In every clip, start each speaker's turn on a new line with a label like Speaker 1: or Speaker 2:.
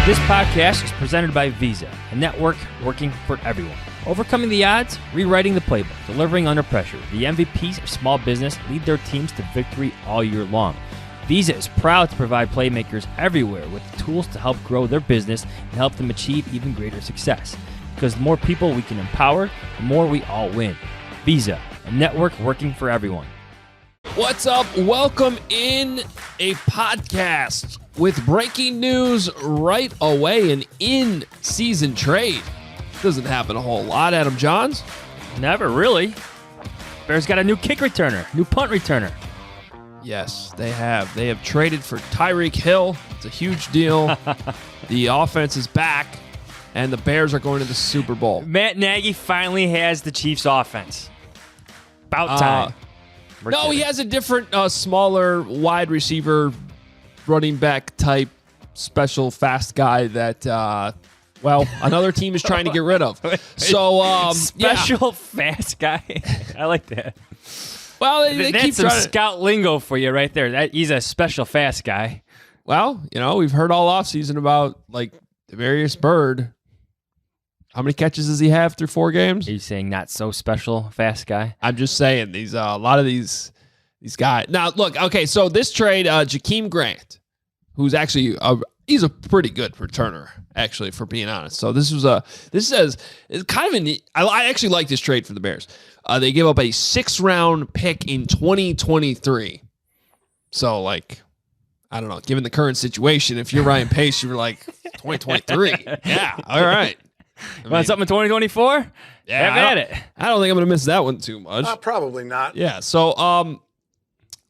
Speaker 1: This podcast is presented by Visa, a network working for everyone. Overcoming the odds, rewriting the playbook, delivering under pressure. The MVPs of small business lead their teams to victory all year long. Visa is proud to provide playmakers everywhere with the tools to help grow their business and help them achieve even greater success. Because the more people we can empower, the more we all win. Visa, a network working for everyone.
Speaker 2: What's up? Welcome in a podcast with breaking news right away, an in-season trade. Doesn't happen a whole lot, Adam Johns.
Speaker 1: Never really. Bears got a new kick returner, new punt returner.
Speaker 2: Yes, they have. They have traded for Tyreek Hill. It's a huge deal. The offense is back, and the Bears are going to the Super Bowl.
Speaker 1: Matt Nagy finally has the Chiefs' offense. About time.
Speaker 2: No, he has a different, smaller wide receiver, running back type, special fast guy that, another team is trying to get rid of. So,
Speaker 1: special fast guy. I like that.
Speaker 2: Well, they
Speaker 1: That's
Speaker 2: keep
Speaker 1: some
Speaker 2: trying
Speaker 1: scout lingo for you right there. He's a special fast guy.
Speaker 2: Well, we've heard all offseason about, Demarius Byrd. How many catches does he have through 4 games?
Speaker 1: Are you saying not so special fast guy?
Speaker 2: I'm just saying these a lot of these guys. Now, look, okay, so this trade, Jakeem Grant, who's actually he's a pretty good returner, actually, for being honest. So this says it's kind of I actually like this trade for the Bears. They gave up a 6th-round pick in 2023. So, I don't know, given the current situation, if you're Ryan Pace, you're like 2023. Yeah, all right.
Speaker 1: Want something in 2024?
Speaker 2: Yeah,
Speaker 1: have at it.
Speaker 2: I don't think I'm going to miss that one too much.
Speaker 3: Probably not.
Speaker 2: Yeah, so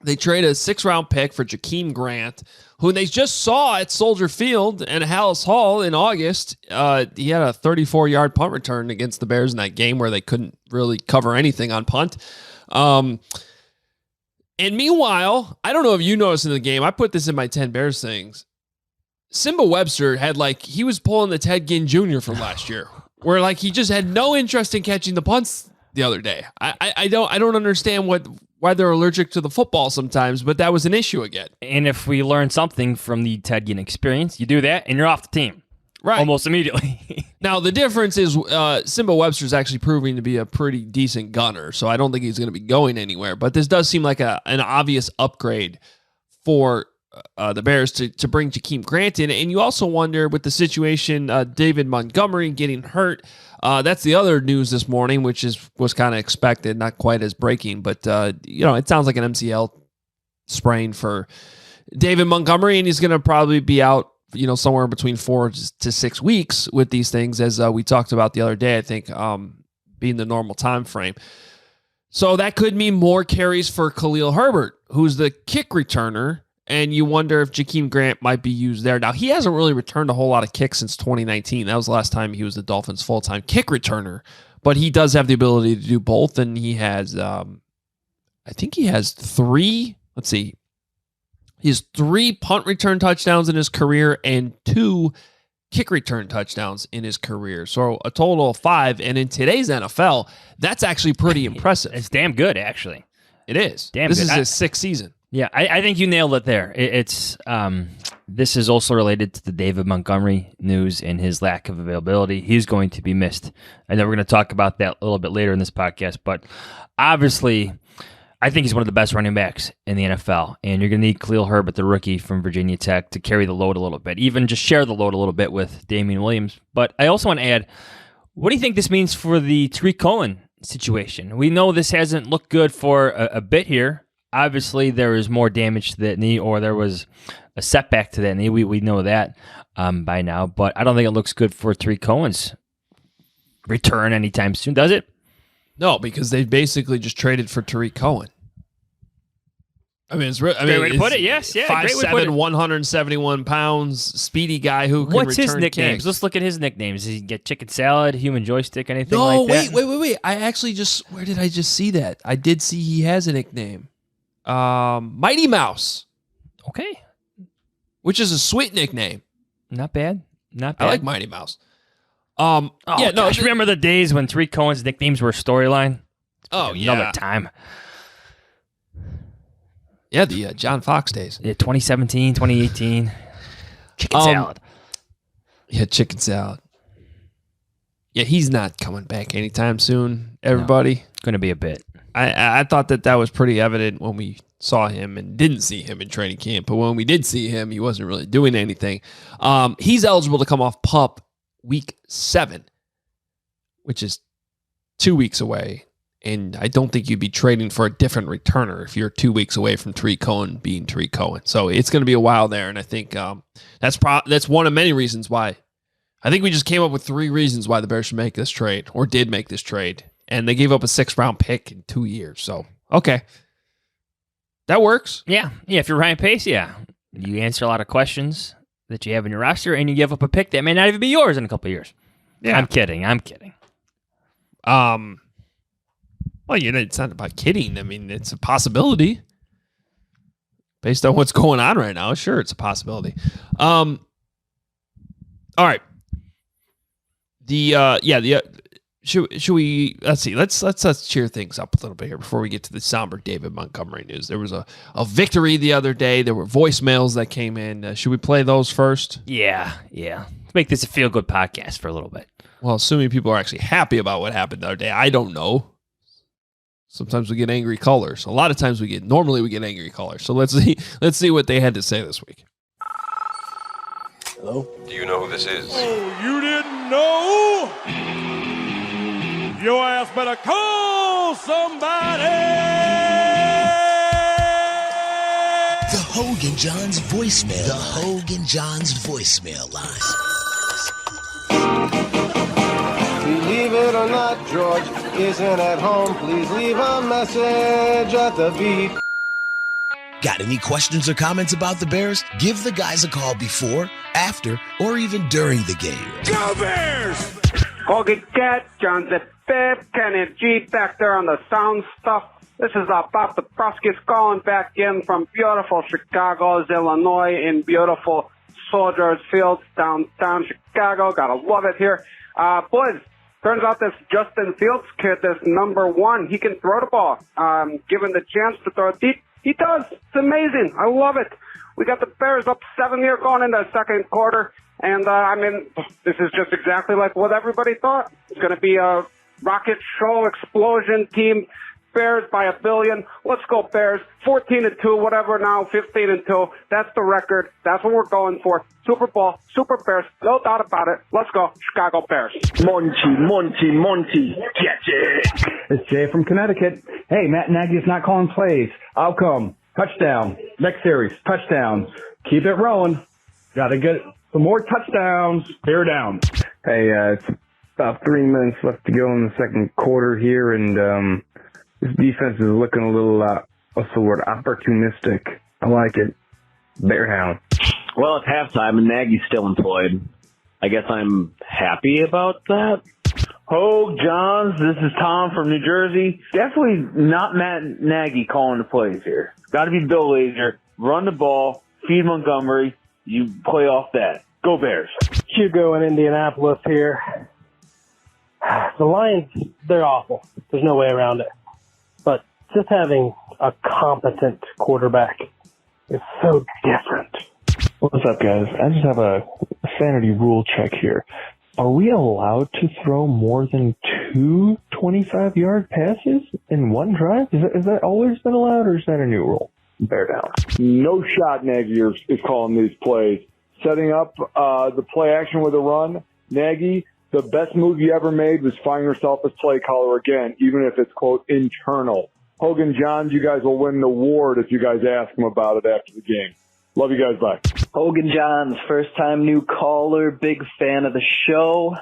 Speaker 2: they traded a 6th-round pick for Jakeem Grant, who they just saw at Soldier Field and Hallis Hall in August. He had a 34-yard punt return against the Bears in that game where they couldn't really cover anything on punt. And meanwhile, I don't know if you noticed in the game, I put this in my 10 Bears things. Simba Webster had he was pulling the Ted Ginn Jr. from last year, where he just had no interest in catching the punts the other day. I don't understand why they're allergic to the football sometimes, but that was an issue again.
Speaker 1: And if we learn something from the Ted Ginn experience, you do that and you're off the team.
Speaker 2: Right.
Speaker 1: Almost immediately.
Speaker 2: Now, the difference is Simba Webster's actually proving to be a pretty decent gunner, so I don't think he's going to be going anywhere. But this does seem like an obvious upgrade for the Bears to bring Jakeem Grant in. And you also wonder, with the situation, David Montgomery getting hurt, that's the other news this morning, which was kind of expected, not quite as breaking, but it sounds like an MCL sprain for David Montgomery, and he's going to probably be out somewhere between 4 to 6 weeks with these things, as we talked about the other day, I think, being the normal time frame. So that could mean more carries for Khalil Herbert, who's the kick returner, and you wonder if Jakeem Grant might be used there. Now, he hasn't really returned a whole lot of kicks since 2019. That was the last time he was the Dolphins' full-time kick returner, but he does have the ability to do both, and he has, I think he has 3, he has 3 punt return touchdowns in his career and 2 kick return touchdowns in his career. So a total of 5. And in today's NFL, that's actually pretty impressive.
Speaker 1: It's damn good, actually.
Speaker 2: It is.
Speaker 1: Damn
Speaker 2: this
Speaker 1: good.
Speaker 2: Is his 6th season.
Speaker 1: Yeah, I think you nailed it there. This is also related to the David Montgomery news and his lack of availability. He's going to be missed. I know we're going to talk about that a little bit later in this podcast, but obviously, I think he's one of the best running backs in the NFL, and you're going to need Khalil Herbert, the rookie from Virginia Tech, to carry the load a little bit, even just share the load a little bit with Damian Williams. But I also want to add, what do you think this means for the Tariq Cohen situation? We know this hasn't looked good for a bit here. Obviously, there is more damage to that knee, or there was a setback to that knee. We know that by now, but I don't think it looks good for Tariq Cohen's return anytime soon, does it?
Speaker 2: No, because they basically just traded for Tariq Cohen.
Speaker 1: Great way to put it. Yes, yeah.
Speaker 2: 5'7", 171 pounds, speedy guy who can
Speaker 1: What's
Speaker 2: return
Speaker 1: his nicknames?
Speaker 2: kicks.
Speaker 1: Let's look at his nicknames. Does he get chicken salad, human joystick, anything like that?
Speaker 2: Wait. I actually where did I just see that? I did see he has a nickname. Mighty Mouse.
Speaker 1: Okay.
Speaker 2: Which is a sweet nickname.
Speaker 1: Not bad.
Speaker 2: I like Mighty Mouse.
Speaker 1: Remember the days when Tariq Cohen's nicknames were a storyline? Another time.
Speaker 2: Yeah, the John Fox days.
Speaker 1: Yeah, 2017, 2018. Chicken salad.
Speaker 2: Yeah, chicken salad. Yeah, he's not coming back anytime soon, everybody.
Speaker 1: No, going to be a bit.
Speaker 2: I thought that was pretty evident when we saw him and didn't see him in training camp. But when we did see him, he wasn't really doing anything. He's eligible to come off PUP week 7, which is 2 weeks away. And I don't think you'd be trading for a different returner if you're 2 weeks away from Tariq Cohen being Tariq Cohen. So it's going to be a while there. And I think that's one of many reasons why. I think we just came up with 3 reasons why the Bears should make this trade or did make this trade. And they gave up a 6th-round pick in 2 years. So, okay. That works.
Speaker 1: Yeah. If you're Ryan Pace, yeah. You answer a lot of questions that you have in your roster, and you give up a pick that may not even be yours in a couple of years. Yeah. I'm kidding.
Speaker 2: Well, it's not about kidding. I mean, it's a possibility. Based on what's going on right now, sure, it's a possibility. All right. Should we? Let's see. Let's cheer things up a little bit here before we get to the somber David Montgomery news. There was a victory the other day. There were voicemails that came in. Should we play those first?
Speaker 1: Yeah. Let's make this a feel good podcast for a little bit.
Speaker 2: Well, assuming people are actually happy about what happened the other day, I don't know. Sometimes we get angry callers. A lot of times normally we get angry callers. So let's see what they had to say this week.
Speaker 3: Hello?
Speaker 4: Do you know who this is?
Speaker 5: Oh, you didn't know? Your ass better call somebody!
Speaker 3: The Hoge Jahns voicemail. The Hoge Jahns voicemail line.
Speaker 6: Believe it or not, George isn't at home. Please leave a message at the beep.
Speaker 3: Got any questions or comments about the Bears? Give the guys a call before, after, or even during the game.
Speaker 5: Go Bears!
Speaker 7: Hoge Jahns at Bib, Kenny G back there on the sound stuff. This is Bob the Proskis calling back in from beautiful Chicago, Illinois, in beautiful Soldiers Field, downtown Chicago. Gotta love it here. Boys, turns out this Justin Fields kid is number 1. He can throw the ball. Given the chance to throw it deep, he does. It's amazing. I love it. We got the Bears up 7 here going into the second quarter. And, this is just exactly like what everybody thought. It's going to be a rocket show, explosion team. Bears by 1 billion. Let's go Bears. 14-2, whatever now, 15-2. That's the record. That's what we're going for. Super Bowl, Super Bears. No doubt about it. Let's go, Chicago Bears.
Speaker 8: Monty. Get it.
Speaker 9: It's Jay from Connecticut. Hey, Matt Nagy is not calling plays. Outcome, touchdown. Next series, touchdown. Keep it rolling. Got to get some more touchdowns. Bear down.
Speaker 10: Hey, it's about 3 minutes left to go in the second quarter here, and this defense is looking a little, what's the word, opportunistic. I like it. Bear hound.
Speaker 11: Well, it's halftime and Nagy's still employed. I guess I'm happy about that.
Speaker 12: Hoge Jahns, this is Tom from New Jersey. Definitely not Matt Nagy calling the plays here. Got to be Bill Lazor. Run the ball, feed Montgomery. You play off that. Go Bears.
Speaker 13: Hugo in Indianapolis here. The Lions, they're awful. There's no way around it. But just having a competent quarterback is so different.
Speaker 14: What's up, guys? I just have a sanity rule check here. Are we allowed to throw more than 2 25-yard passes in one drive? Is that always been allowed, or is that a new rule? Bear down.
Speaker 15: No shot Nagy is calling these plays. Setting up the play action with a run. Nagy, the best move you ever made was find yourself as play caller again, even if it's, quote, internal. Hoge Jahns, you guys will win an award if you guys ask him about it after the game. Love you guys. Bye.
Speaker 16: Hoge Jahns, first-time new caller, big fan of the show.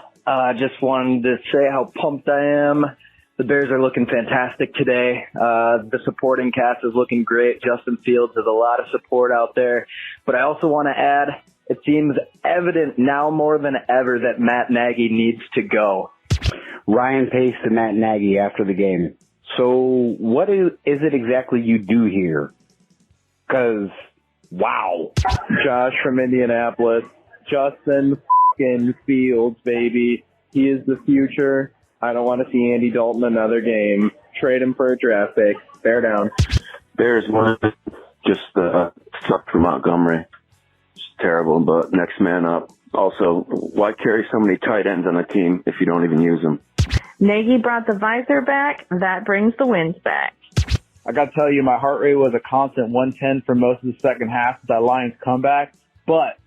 Speaker 16: Just wanted to say how pumped I am. The Bears are looking fantastic today. The supporting cast is looking great. Justin Fields has a lot of support out there. But I also want to add, it seems evident now more than ever that Matt Nagy needs to go.
Speaker 17: Ryan Pace to Matt Nagy after the game. So what is it exactly you do here? Because, wow.
Speaker 18: Josh from Indianapolis. Justin Fields, baby. He is the future. I don't want to see Andy Dalton another game. Trade him for a draft pick. Bear down.
Speaker 19: Bears won. Just sucked for Montgomery.
Speaker 8: It's terrible, but next man up. Also, why carry so many tight ends on the team if you don't even use them?
Speaker 4: Nagy brought the visor back. That brings the wins back.
Speaker 12: I got to tell you, my heart rate was a constant 110 for most of the second half of that Lions comeback. But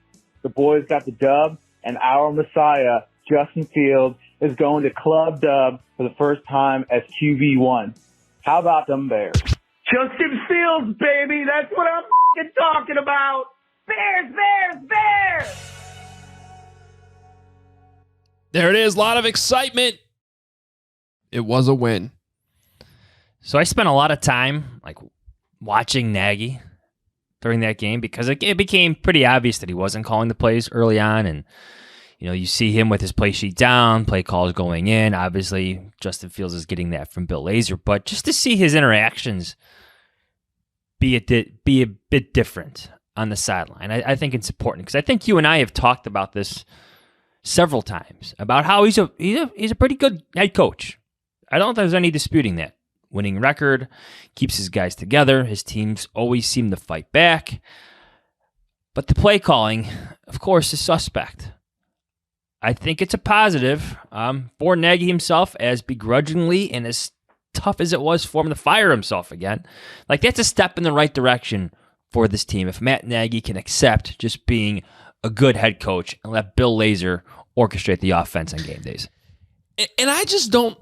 Speaker 12: the boys got the dub, and our Messiah, Justin Fields, is going to Club Dub for the first time as QB1. How about them Bears?
Speaker 8: Justin Fields, baby! That's what I'm f***ing talking about!
Speaker 4: Bears, Bears, Bears!
Speaker 2: There it is. A lot of excitement. It was a win.
Speaker 1: So I spent a lot of time watching Nagy during that game because it became pretty obvious that he wasn't calling the plays early on. And, you see him with his play sheet down, play calls going in. Obviously, Justin Fields is getting that from Bill Lazor. But just to see his interactions be a bit different on the sideline, I think it's important because I think you and I have talked about this several times about how he's a pretty good head coach. I don't think there's any disputing that. Winning record, keeps his guys together. His teams always seem to fight back. But the play calling, of course, is suspect. I think it's a positive for Nagy himself, as begrudgingly and as tough as it was for him to fire himself again. That's a step in the right direction for this team. If Matt Nagy can accept just being a good head coach and let Bill Lazor orchestrate the offense on game days.
Speaker 2: And I just don't...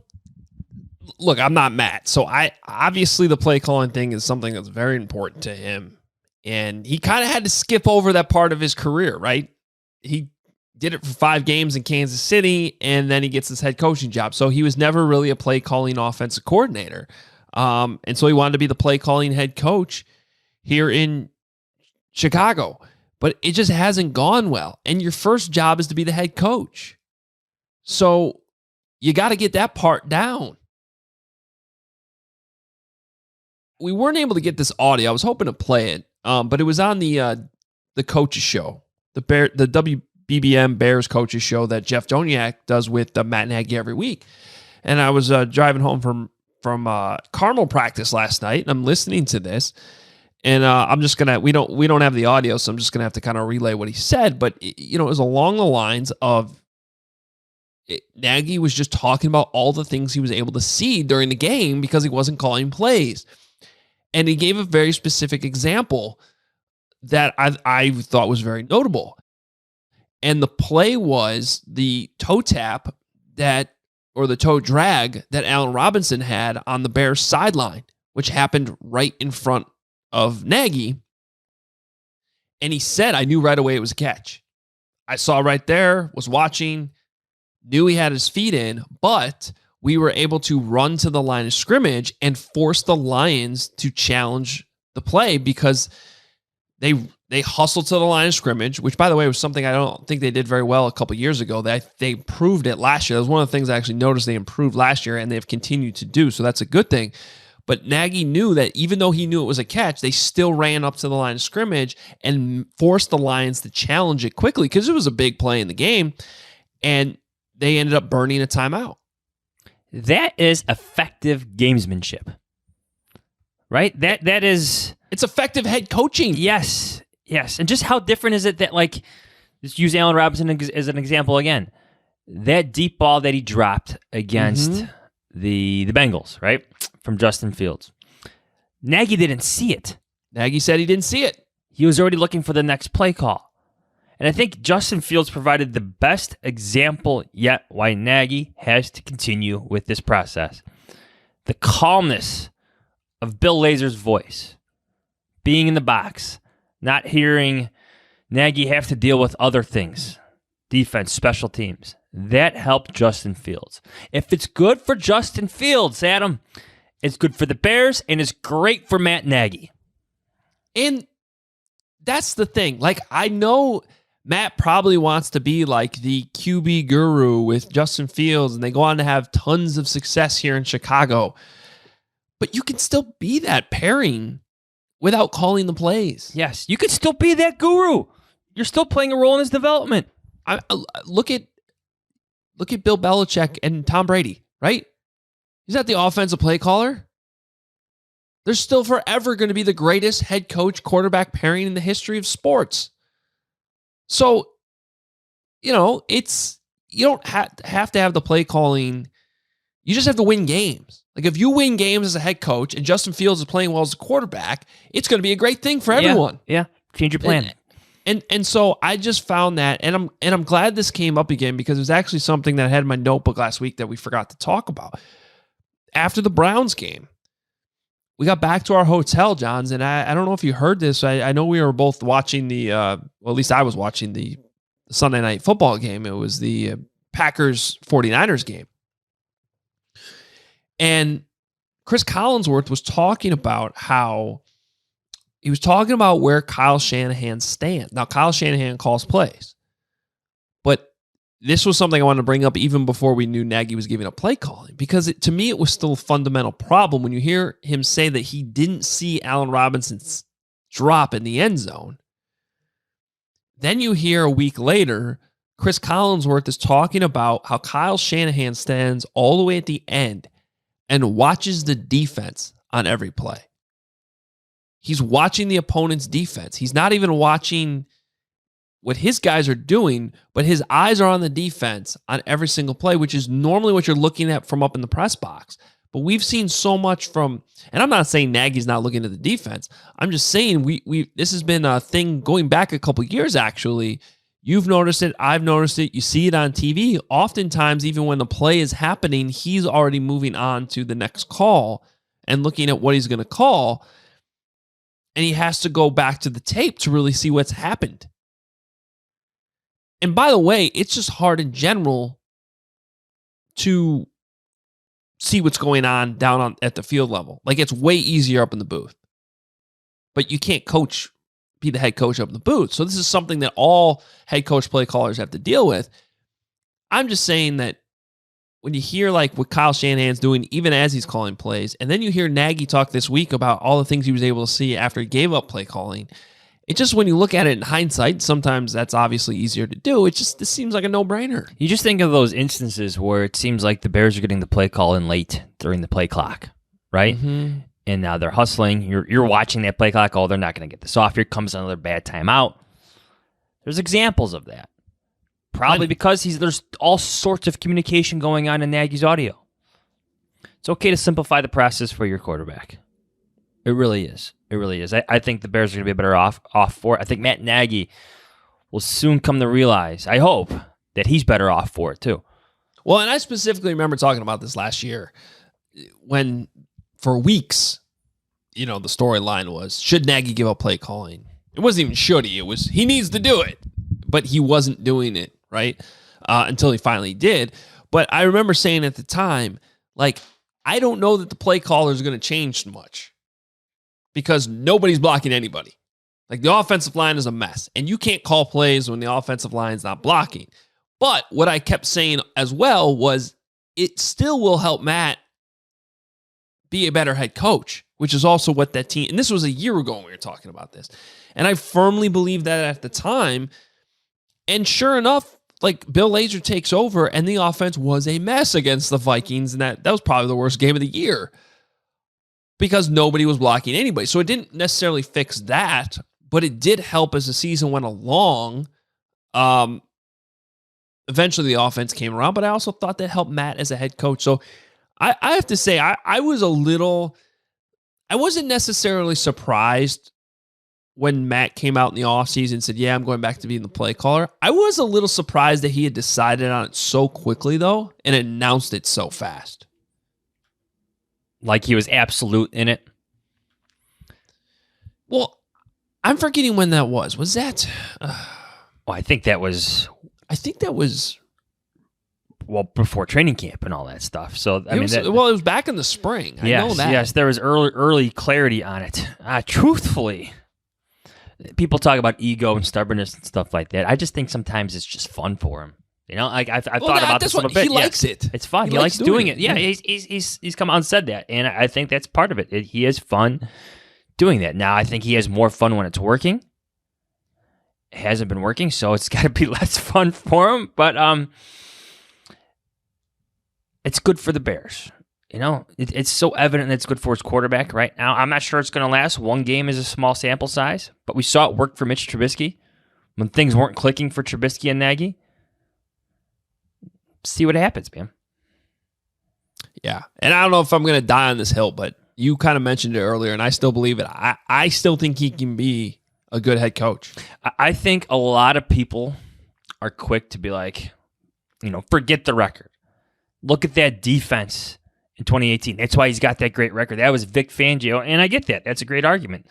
Speaker 2: Look, I'm not Matt, so obviously the play calling thing is something that's very important to him, and he kind of had to skip over that part of his career, right? He did it for 5 games in Kansas City, and then he gets his head coaching job, so he was never really a play calling offensive coordinator, and so he wanted to be the play calling head coach here in Chicago, but it just hasn't gone well, and your first job is to be the head coach, so you got to get that part down. We weren't able to get this audio. I was hoping to play it, but it was on the coaches show, the WBBM Bears coaches show that Jeff Joniak does with Matt Nagy every week. And I was driving home from Carmel practice last night, and I'm listening to this, and I'm just gonna we don't have the audio, so I'm just gonna have to kind of relay what he said. But it was along the lines of Nagy was just talking about all the things he was able to see during the game because he wasn't calling plays. And he gave a very specific example that I thought was very notable. And the play was the toe tap or the toe drag that Allen Robinson had on the Bears sideline, which happened right in front of Nagy. And he said, I knew right away it was a catch. I saw right there, was watching, knew he had his feet in, but we were able to run to the line of scrimmage and force the Lions to challenge the play because they hustled to the line of scrimmage, which, by the way, was something I don't think they did very well a couple years ago. They improved it last year. That was one of the things I actually noticed they improved last year, and they've continued to do, so that's a good thing. But Nagy knew that even though he knew it was a catch, they still ran up to the line of scrimmage and forced the Lions to challenge it quickly because it was a big play in the game, and they ended up burning a timeout.
Speaker 1: That is effective gamesmanship, right? That is...
Speaker 2: It's effective head coaching.
Speaker 1: Yes. And just how different is it that, let's use Allen Robinson as an example again. That deep ball that he dropped against the Bengals, right? From Justin Fields. Nagy didn't see it.
Speaker 2: Nagy said he didn't see it.
Speaker 1: He was already looking for the next play call. And I think Justin Fields provided the best example yet why Nagy has to continue with this process. The calmness of Bill Lazor's voice, being in the box, not hearing Nagy have to deal with other things, defense, special teams. That helped Justin Fields. If it's good for Justin Fields, Adam, it's good for the Bears, and it's great for Matt Nagy.
Speaker 2: And that's the thing. I know Matt probably wants to be like the QB guru with Justin Fields, and they go on to have tons of success here in Chicago. But you can still be that pairing without calling the plays.
Speaker 1: Yes, you can still be that guru. You're still playing a role in his development.
Speaker 2: Look at Bill Belichick and Tom Brady, right? He's not the offensive play caller. They're still forever going to be the greatest head coach quarterback pairing in the history of sports. So, you don't have to have the play calling. You just have to win games. Like if you win games as a head coach and Justin Fields is playing well as a quarterback, it's going to be a great thing for everyone.
Speaker 1: Yeah. Change your plan.
Speaker 2: And so I just found that, and I'm glad this came up again because it was actually something that I had in my notebook last week that we forgot to talk about. After the Browns game, we got back to our hotel, Johns, and I don't know if you heard this. I know we were both watching at least I was watching the Sunday night football game. It was the Packers 49ers game. And Chris Collinsworth was talking about where Kyle Shanahan stands. Now, Kyle Shanahan calls plays. But this was something I wanted to bring up even before we knew Nagy was giving up play calling. Because to me, it was still a fundamental problem when you hear him say that he didn't see Allen Robinson's drop in the end zone. Then you hear a week later, Chris Collinsworth is talking about how Kyle Shanahan stands all the way at the end and watches the defense on every play. He's watching the opponent's defense. He's not even watching what his guys are doing, but his eyes are on the defense on every single play, which is normally what you're looking at from up in the press box. But we've seen so much from, and I'm not saying Nagy's not looking at the defense. I'm just saying this has been a thing going back a couple years, actually. You've noticed it. I've noticed it. You see it on TV. Oftentimes, even when the play is happening, he's already moving on to the next call and looking at what he's going to call. And he has to go back to the tape to really see what's happened. And by the way, it's just hard in general to see what's going on down at the field level. Like it's way easier up in the booth. But you can't be the head coach up in the booth. So this is something that all head coach play callers have to deal with. I'm just saying that when you hear like what Kyle Shanahan's doing, even as he's calling plays, and then you hear Nagy talk this week about all the things he was able to see after he gave up play calling, it just, when you look at it in hindsight, sometimes that's obviously easier to do. This seems like a no-brainer.
Speaker 1: You just think of those instances where it seems like the Bears are getting the play call in late during the play clock, right?
Speaker 2: Mm-hmm.
Speaker 1: And now they're hustling. You're watching that play clock. Oh, they're not going to get this off. Here comes another bad timeout. There's examples of that. Probably because there's all sorts of communication going on in Nagy's audio. It's okay to simplify the process for your quarterback. It really is. It really is. I think the Bears are going to be better off for it. I think Matt Nagy will soon come to realize, I hope, that he's better off for it too.
Speaker 2: Well, and I specifically remember talking about this last year when, for weeks, the storyline was, should Nagy give up play calling? It wasn't even should he. It was, he needs to do it. But he wasn't doing it, right? Until he finally did. But I remember saying at the time, like, I don't know that the play caller is going to change much because nobody's blocking anybody. Like, the offensive line is a mess, and you can't call plays when the offensive line's not blocking. But what I kept saying as well was it still will help Matt be a better head coach, which is also what that team, and this was a year ago when we were talking about this, and I firmly believed that at the time. And sure enough, like, Bill Lazor takes over, and the offense was a mess against the Vikings, and that was probably the worst game of the year because nobody was blocking anybody. So it didn't necessarily fix that, but it did help as the season went along. Eventually, the offense came around, but I also thought that helped Matt as a head coach. So I have to say, I wasn't necessarily surprised when Matt came out in the offseason and said, yeah, I'm going back to being the play caller. I was a little surprised that he had decided on it so quickly, though, and announced it so fast.
Speaker 1: Like he was absolute in it?
Speaker 2: Well, I'm forgetting when that was. Was that...
Speaker 1: I think that was... Well, before training camp and all that stuff. So it
Speaker 2: was back in the spring. I know that.
Speaker 1: Yes, there was early clarity on it. Truthfully, people talk about ego and stubbornness and stuff like that. I just think sometimes it's just fun for him. Like I've thought about this a little bit.
Speaker 2: He likes it.
Speaker 1: It's fun. He likes doing it. Yeah, he's come out and said that, and I think that's part of it. He has fun doing that. Now I think he has more fun when it's working. It hasn't been working, so it's got to be less fun for him. But it's good for the Bears. It's so evident that it's good for his quarterback right now. I'm not sure it's going to last. One game is a small sample size, but we saw it work for Mitch Trubisky when things weren't clicking for Trubisky and Nagy. See what happens, man.
Speaker 2: Yeah. And I don't know if I'm going to die on this hill, but you kind of mentioned it earlier, and I still believe it. I still think he can be a good head coach.
Speaker 1: I think a lot of people are quick to be like, forget the record. Look at that defense in 2018. That's why he's got that great record. That was Vic Fangio, and I get that. That's a great argument.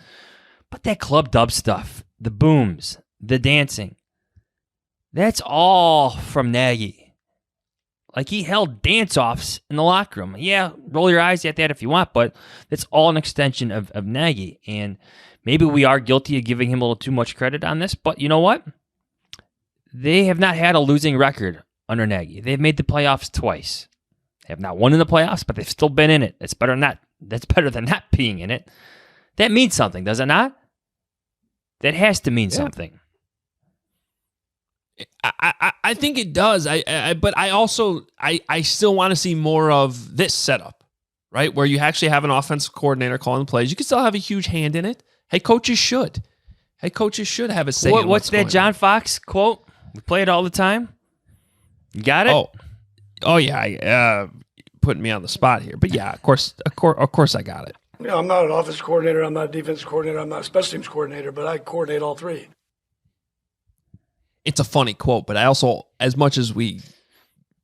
Speaker 1: But that club dub stuff, the booms, the dancing, that's all from Nagy. Like, he held dance-offs in the locker room. Yeah, roll your eyes at that if you want, but that's all an extension of Nagy. And maybe we are guilty of giving him a little too much credit on this, but you know what? They have not had a losing record under Nagy. They've made the playoffs twice. They have not won in the playoffs, but they've still been in it. That's better than not being in it. That means something, does it not? That has to mean something.
Speaker 2: I think it does. But I also still want to see more of this setup, right? Where you actually have an offensive coordinator calling the plays. You can still have a huge hand in it. Head coaches should have a say.
Speaker 1: What's that John Fox quote? We play it all the time. You got it?
Speaker 2: Oh yeah. Putting me on the spot here, but yeah, of course, I got it.
Speaker 19: I'm not an offensive coordinator. I'm not a defensive coordinator. I'm not a special teams coordinator, but I coordinate all three.
Speaker 2: It's a funny quote, but I also, as much as we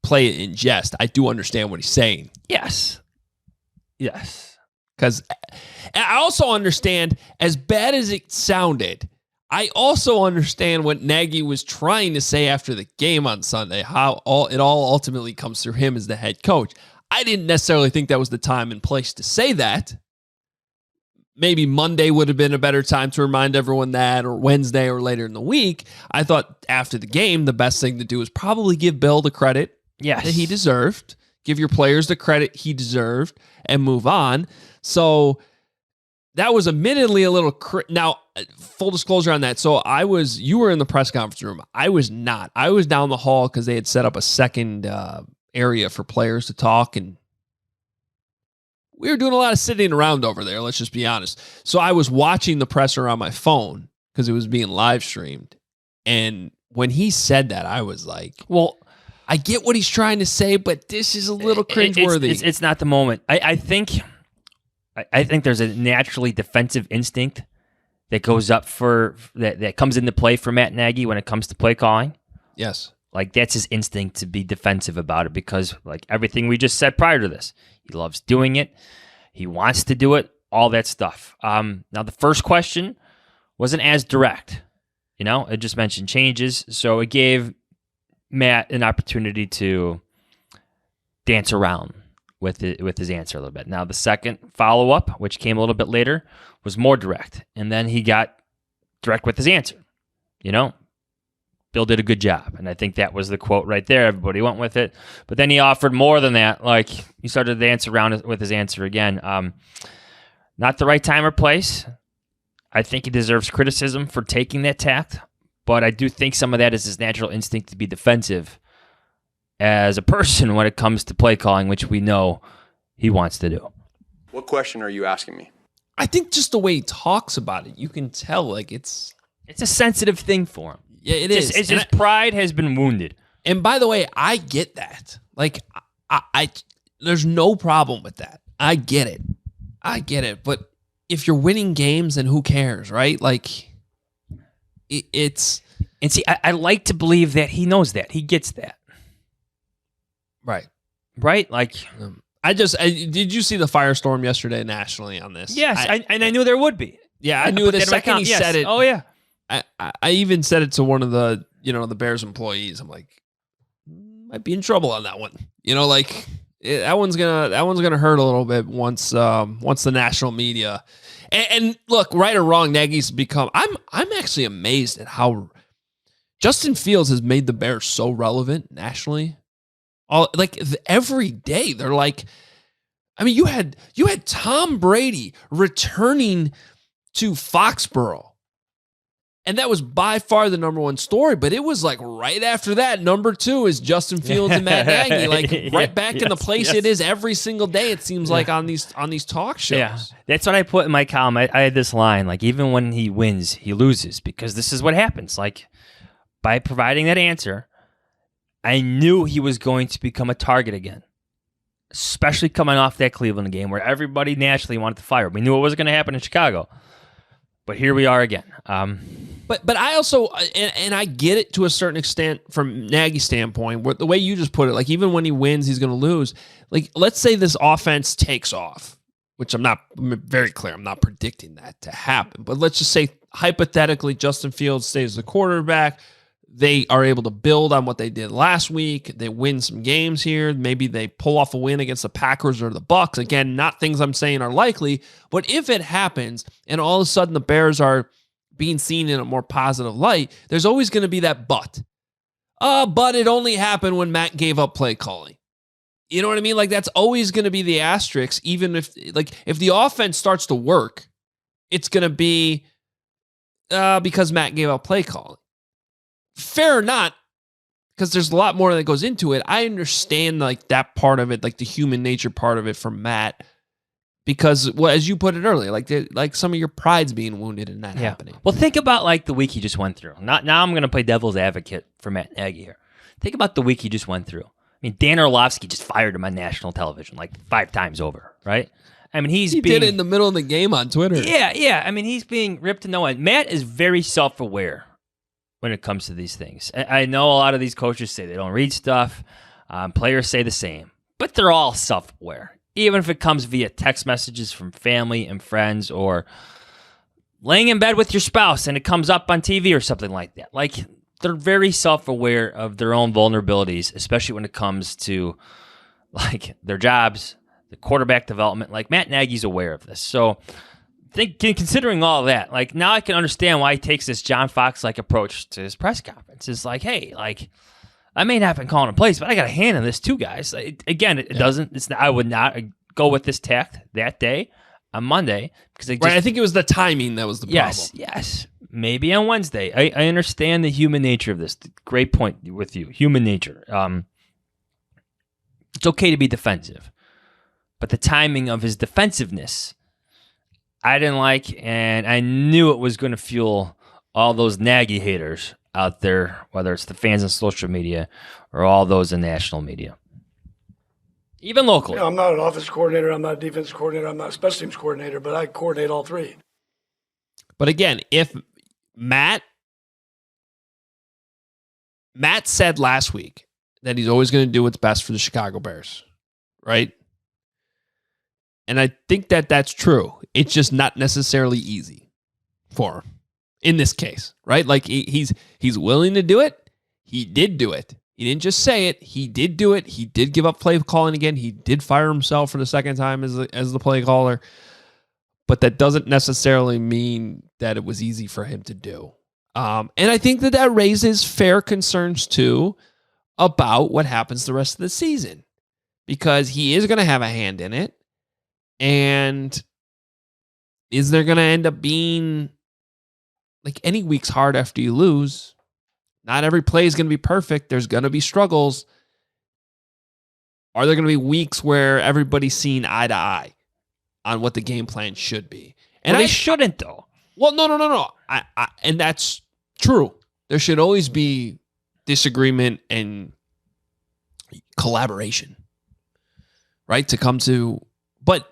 Speaker 2: play it in jest, I do understand what he's saying.
Speaker 1: Yes.
Speaker 2: Because I also understand, as bad as it sounded, I also understand what Nagy was trying to say after the game on Sunday, how it all ultimately comes through him as the head coach. I didn't necessarily think that was the time and place to say that. Maybe Monday would have been a better time to remind everyone that, or Wednesday or later in the week. I thought after the game, the best thing to do is probably give Bill the credit that he deserved, give your players the credit he deserved, and move on. So that was admittedly a little... Now, full disclosure on that. So you were in the press conference room. I was not. I was down the hall because they had set up a second area for players to talk, and we were doing a lot of sitting around over there, let's just be honest. So I was watching the presser on my phone because it was being live streamed. And when he said that, I was like, well, I get what he's trying to say, but this is a little cringeworthy.
Speaker 1: It's not the moment. I think there's a naturally defensive instinct that goes up that comes into play for Matt Nagy when it comes to play calling.
Speaker 2: Yes.
Speaker 1: Like, that's his instinct to be defensive about it because, like everything we just said prior to this, he loves doing it. He wants to do it, all that stuff. Now, the first question wasn't as direct. It just mentioned changes. So it gave Matt an opportunity to dance around with his answer a little bit. Now, the second follow-up, which came a little bit later, was more direct. And then he got direct with his answer. Bill did a good job. And I think that was the quote right there. Everybody went with it. But then he offered more than that. Like, he started to dance around with his answer again. Not the right time or place. I think he deserves criticism for taking that tact. But I do think some of that is his natural instinct to be defensive as a person when it comes to play calling, which we know he wants to do.
Speaker 20: What question are you asking me?
Speaker 2: I think just the way he talks about it, you can tell like it's
Speaker 1: a sensitive thing for him.
Speaker 2: Yeah, it is.
Speaker 1: His pride has been wounded.
Speaker 2: And by the way, I get that. Like, I there's no problem with that. I get it. But if you're winning games, then who cares, right? Like, it's...
Speaker 1: And see, I like to believe that he knows that. He gets that.
Speaker 2: Right.
Speaker 1: Like...
Speaker 2: did you see the firestorm yesterday nationally on this?
Speaker 1: Yes, I knew there would be.
Speaker 2: Yeah, I knew the second he said it.
Speaker 1: Oh, yeah.
Speaker 2: I even said it to one of the, the Bears employees. I'm like, might be in trouble on that one. That one's gonna hurt a little bit once the national media. And look, right or wrong, Nagy's become. I'm actually amazed at how Justin Fields has made the Bears so relevant nationally. Every day they're like, I mean, you had Tom Brady returning to Foxborough. And that was by far the number one story, but it was like right after that, number two is Justin Fields and Matt Nagy, like right back in the place it is every single day. It seems like on these talk shows.
Speaker 1: Yeah, that's what I put in my column. I had this line, like, even when he wins, he loses, because this is what happens. Like, by providing that answer, I knew he was going to become a target again, especially coming off that Cleveland game where everybody naturally wanted to fire. We knew it wasn't going to happen in Chicago, but here we are again.
Speaker 2: But I also, and I get it to a certain extent from Nagy's standpoint, the way you just put it, like even when he wins, he's going to lose. Like, let's say this offense takes off, which I'm very clear, I'm not predicting that to happen. But let's just say, hypothetically, Justin Fields stays the quarterback. They are able to build on what they did last week. They win some games here. Maybe they pull off a win against the Packers or the Bucs. Again, not things I'm saying are likely, but if it happens and all of a sudden the Bears are being seen in a more positive light, there's always going to be that but. But it only happened when Matt gave up play calling. You know what I mean? Like, that's always going to be the asterisk, even if the offense starts to work, it's going to be because Matt gave up play calling. Fair or not, because there's a lot more that goes into it. I understand like that part of it, like the human nature part of it from Matt, because as you put it earlier, like some of your pride's being wounded in that happening.
Speaker 1: Well, think about like the week he just went through. Now I'm going to play devil's advocate for Matt Nagy here. Think about the week he just went through. I mean, Dan Orlovsky just fired him on national television like 5 times over, right? I mean, he
Speaker 2: did it in the middle of the game on Twitter.
Speaker 1: Yeah. I mean, he's being ripped to no end. Matt is very self-aware when it comes to these things. I know a lot of these coaches say they don't read stuff. Players say the same. But they're all self-aware. Even if it comes via text messages from family and friends or laying in bed with your spouse and it comes up on TV or something like that. Like, they're very self-aware of their own vulnerabilities, especially when it comes to like their jobs, the quarterback development. Like, Matt Nagy's aware of this. So considering all that, like, now I can understand why he takes this John Fox-like approach to his press conference. It's like, hey, like, I may not have been calling a plays, but I got a hand in this too, guys. I would not go with this tact that day on Monday because
Speaker 2: I think it was the timing that was the problem.
Speaker 1: Yes. Maybe on Wednesday. I understand the human nature of this. Great point with you. Human nature. It's okay to be defensive, but the timing of his defensiveness, I didn't like, and I knew it was going to fuel all those Nagy haters out there, whether it's the fans on social media or all those in national media, even locally.
Speaker 19: I'm not an offense coordinator. I'm not a defense coordinator. I'm not a special teams coordinator, but I coordinate all three.
Speaker 2: But again, if Matt said last week that he's always going to do what's best for the Chicago Bears, right? And I think that that's true. It's just not necessarily easy for him in this case, right? Like, he's willing to do it. He did do it. He didn't just say it. He did do it. He did give up play calling again. He did fire himself for the second time as the play caller. But that doesn't necessarily mean that it was easy for him to do. And I think that raises fair concerns too about what happens the rest of the season, because he is going to have a hand in it. And is there going to end up being, like, any week's hard after you lose? Not every play is going to be perfect. There's going to be struggles. Are there going to be weeks where everybody's seeing eye to eye on what the game plan should be?
Speaker 1: And they shouldn't, though.
Speaker 2: Well, no. And that's true. There should always be disagreement and collaboration, right? To come to, but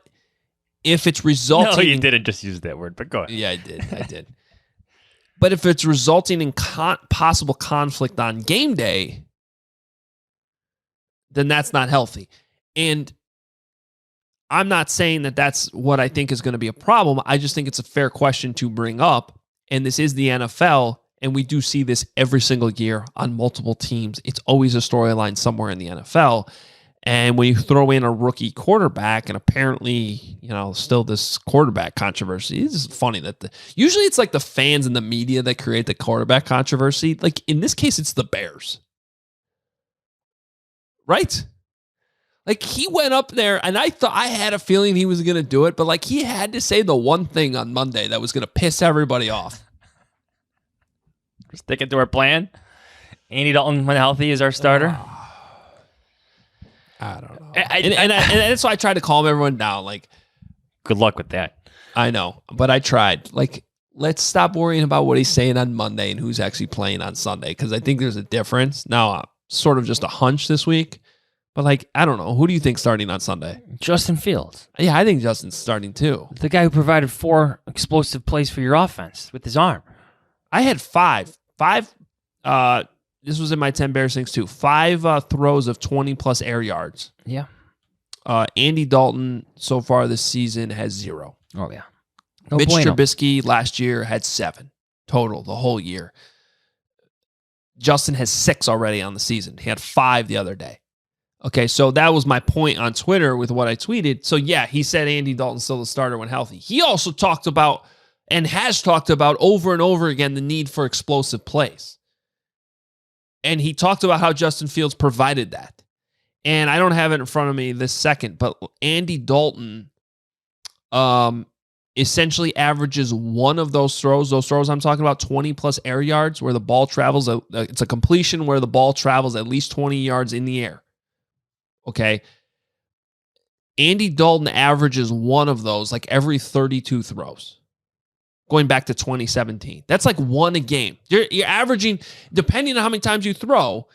Speaker 2: if it's resulting...
Speaker 1: No, you didn't just use that word, but go ahead.
Speaker 2: Yeah, I did. But if it's resulting in possible conflict on game day, then that's not healthy. And I'm not saying that that's what I think is going to be a problem. I just think it's a fair question to bring up. And this is the NFL, and we do see this every single year on multiple teams. It's always a storyline somewhere in the NFL. And when you throw in a rookie quarterback, and apparently, still this quarterback controversy, it's just funny that usually it's like the fans and the media that create the quarterback controversy. Like, in this case, it's the Bears. Right? Like, he went up there, and I had a feeling he was going to do it, but like, he had to say the one thing on Monday that was going to piss everybody off.
Speaker 1: Sticking to our plan. Andy Dalton, when healthy, is our starter.
Speaker 2: I don't know. And that's why I tried to calm everyone down. Like,
Speaker 1: good luck with that.
Speaker 2: I know, but I tried. Like, let's stop worrying about what he's saying on Monday and who's actually playing on Sunday, because I think there's a difference. Now, sort of just a hunch this week, but like, I don't know. Who do you think starting on Sunday?
Speaker 1: Justin Fields.
Speaker 2: Yeah, I think Justin's starting too.
Speaker 1: The guy who provided 4 explosive plays for your offense with his arm.
Speaker 2: I had 5. This was in my 10 Bears things too. 5 throws of 20-plus air yards.
Speaker 1: Yeah.
Speaker 2: Andy Dalton so far this season has 0.
Speaker 1: Oh, yeah.
Speaker 2: Mitch Trubisky last year had 7 total the whole year. Justin has 6 already on the season. He had 5 the other day. Okay, so that was my point on Twitter with what I tweeted. So yeah, he said Andy Dalton's still the starter when healthy. He also talked about and has talked about over and over again the need for explosive plays. And he talked about how Justin Fields provided that. And I don't have it in front of me this second, but Andy Dalton essentially averages one of those throws I'm talking about, 20-plus air yards, where the ball travels. It's a completion where the ball travels at least 20 yards in the air. Okay? Andy Dalton averages one of those like every 32 throws. Going back to 2017. That's like 1 a game. You're averaging, depending on how many times you throw.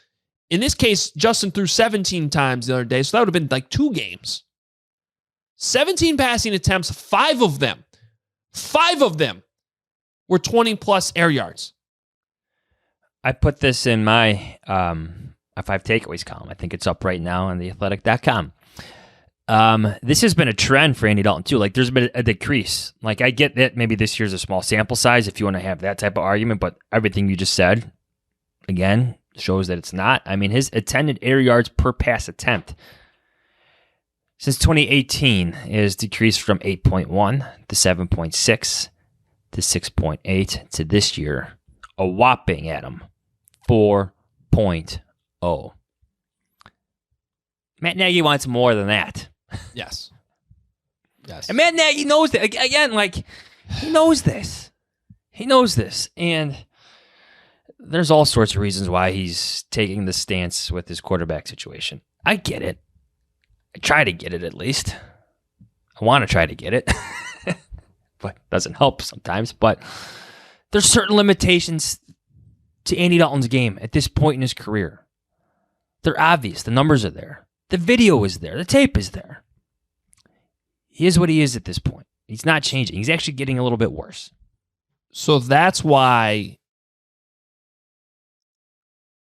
Speaker 2: In this case, Justin threw 17 times the other day, so that would have been like 2 games. 17 passing attempts, 5 of them were 20-plus air yards.
Speaker 1: I put this in my 5 takeaways column. I think it's up right now on theathletic.com. This has been a trend for Andy Dalton too. Like there's been a decrease. Like I get that maybe this year's a small sample size if you want to have that type of argument, but everything you just said, again, shows that it's not. I mean, his attended air yards per pass attempt since 2018 is decreased from 8.1 to 7.6 to 6.8 to this year, a whopping, Adam, 4.0. Matt Nagy wants more than that.
Speaker 2: Yes.
Speaker 1: And Matt Nagy knows that. Again, like, he knows this. He knows this. And there's all sorts of reasons why he's taking the stance with his quarterback situation. I get it. I try to get it at least. I want to try to get it. But it doesn't help sometimes. But there's certain limitations to Andy Dalton's game at this point in his career. They're obvious. The numbers are there. The video is there. The tape is there. He is what he is at this point. He's not changing. He's actually getting a little bit worse.
Speaker 2: So that's why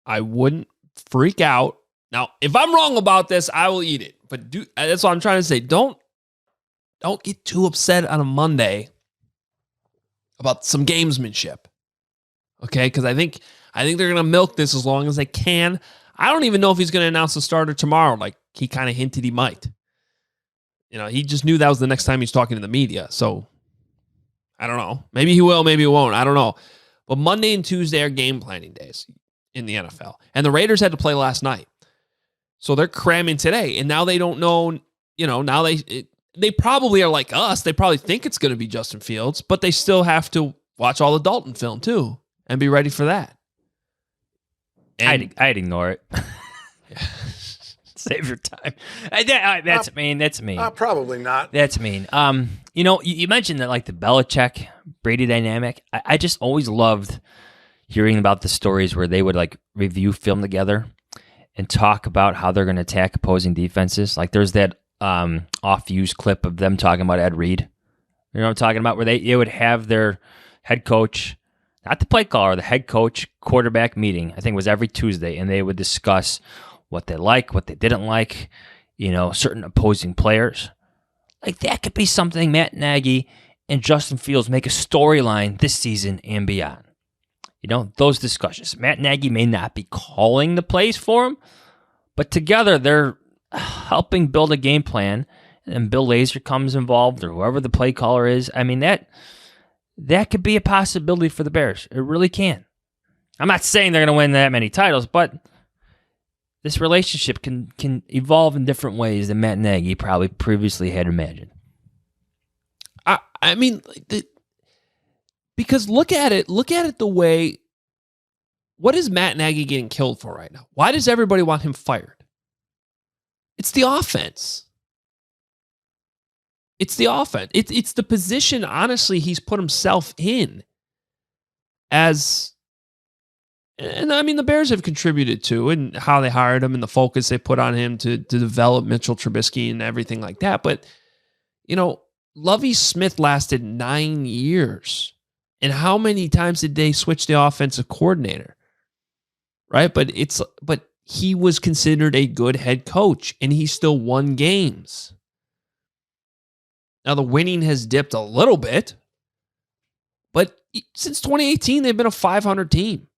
Speaker 2: I wouldn't freak out. Now, if I'm wrong about this, I will eat it. But that's what I'm trying to say. Don't get too upset on a Monday about some gamesmanship. Okay? Because I think they're going to milk this as long as they can. I don't even know if he's going to announce the starter tomorrow, like he kind of hinted he might. You know, he just knew that was the next time he's talking to the media. So, I don't know. Maybe he will, maybe he won't. I don't know. But Monday and Tuesday are game planning days in the NFL. And the Raiders had to play last night. So they're cramming today. And now they don't know, you know, now they probably are like us. They probably think it's going to be Justin Fields, but they still have to watch all the Dalton film too and be ready for that.
Speaker 1: I'd ignore it. Save your time. That's mean. That's mean.
Speaker 21: Probably not.
Speaker 1: That's mean. You know, you mentioned that like the Belichick Brady dynamic. I just always loved hearing about the stories where they would like review film together and talk about how they're going to attack opposing defenses. Like there's that off-use clip of them talking about Ed Reed. You know what I'm talking about? Where they would have their head coach, not the play caller, the head coach quarterback meeting. I think it was every Tuesday, and they would discuss what they like, what they didn't like, you know, certain opposing players. Like that could be something Matt Nagy and Justin Fields make a storyline this season and beyond. You know, those discussions. Matt Nagy may not be calling the plays for him, but together they're helping build a game plan, and then Bill Lazor comes involved or whoever the play caller is. I mean, that could be a possibility for the Bears. It really can. I'm not saying they're going to win that many titles, but this relationship can evolve in different ways than Matt Nagy probably previously had imagined.
Speaker 2: I mean, because look at it the way, what is Matt Nagy getting killed for right now? Why does everybody want him fired? It's the offense. It's the offense. It's the position, honestly, he's put himself in. and I mean, the Bears have contributed to and how they hired him and the focus they put on him to develop Mitchell Trubisky and everything like that. But, Lovie Smith lasted 9 years. And how many times did they switch the offensive coordinator? Right? But he was considered a good head coach, and he still won games. Now, the winning has dipped a little bit, but since 2018, they've been a 500 team.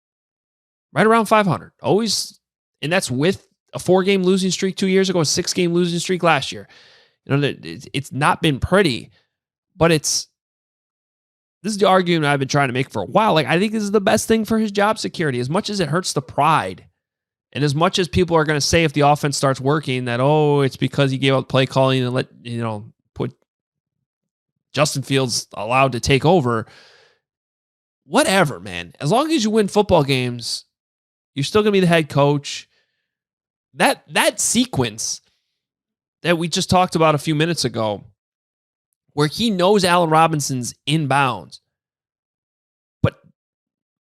Speaker 2: Right around 500. Always, and that's with a 4-game losing streak 2 years ago, a 6-game losing streak last year. It's not been pretty, but this is the argument I've been trying to make for a while. Like, I think this is the best thing for his job security, as much as it hurts the pride. And as much as people are going to say if the offense starts working that, it's because he gave up play calling and put Justin Fields allowed to take over. Whatever, man. As long as you win football games, you're still going to be the head coach. That sequence that we just talked about a few minutes ago, where he knows Allen Robinson's inbounds, but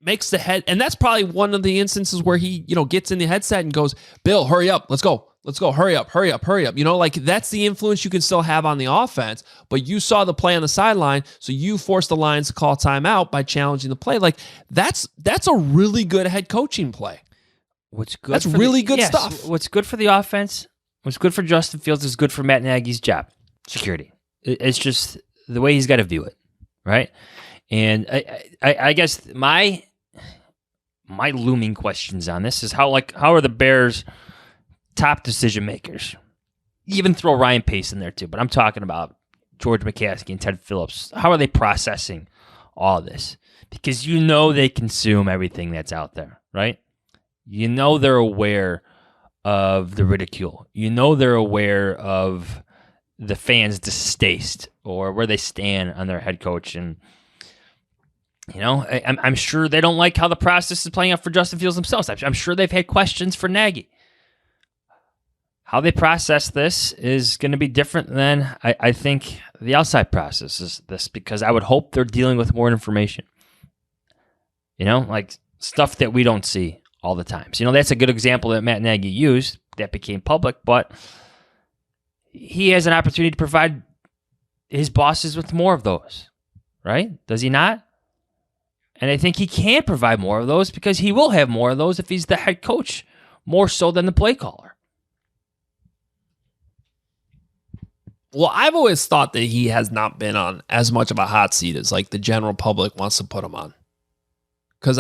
Speaker 2: makes the head, and that's probably one of the instances where he, gets in the headset and goes, Bill, hurry up, let's go, hurry up. That's the influence you can still have on the offense, but you saw the play on the sideline, so you forced the Lions to call timeout by challenging the play. Like, that's a really good head coaching play.
Speaker 1: What's good?
Speaker 2: That's really good stuff.
Speaker 1: What's good for the offense, what's good for Justin Fields is good for Matt Nagy's job security. It's just the way he's got to view it, right? And I guess my looming questions on this is how are the Bears' top decision makers? Even throw Ryan Pace in there too, but I'm talking about George McCaskey and Ted Phillips. How are they processing all this? Because they consume everything that's out there, right? They're aware of the ridicule. They're aware of the fans' distaste or where they stand on their head coach. And, I'm sure they don't like how the process is playing out for Justin Fields themselves. I'm sure they've had questions for Nagy. How they process this is going to be different than I think the outside process is this, because I would hope they're dealing with more information. Like stuff that we don't see all the time. So, that's a good example that Matt Nagy used that became public, but he has an opportunity to provide his bosses with more of those, right? Does he not? And I think he can provide more of those because he will have more of those if he's the head coach, more so than the play caller.
Speaker 2: Well, I've always thought that he has not been on as much of a hot seat as like the general public wants to put him on. Because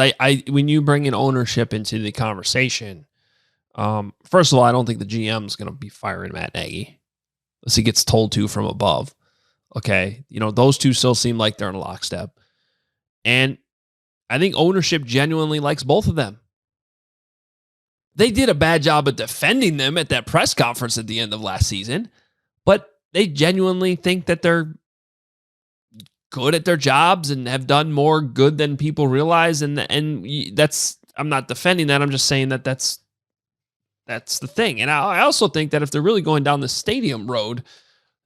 Speaker 2: when you bring in ownership into the conversation, first of all, I don't think the GM is going to be firing Matt Nagy unless he gets told to from above. Okay, those two still seem like they're in lockstep, and I think ownership genuinely likes both of them. They did a bad job of defending them at that press conference at the end of last season, but they genuinely think that they're good at their jobs and have done more good than people realize. And that's, I'm not defending that. I'm just saying that that's the thing. And I also think that if they're really going down the stadium road,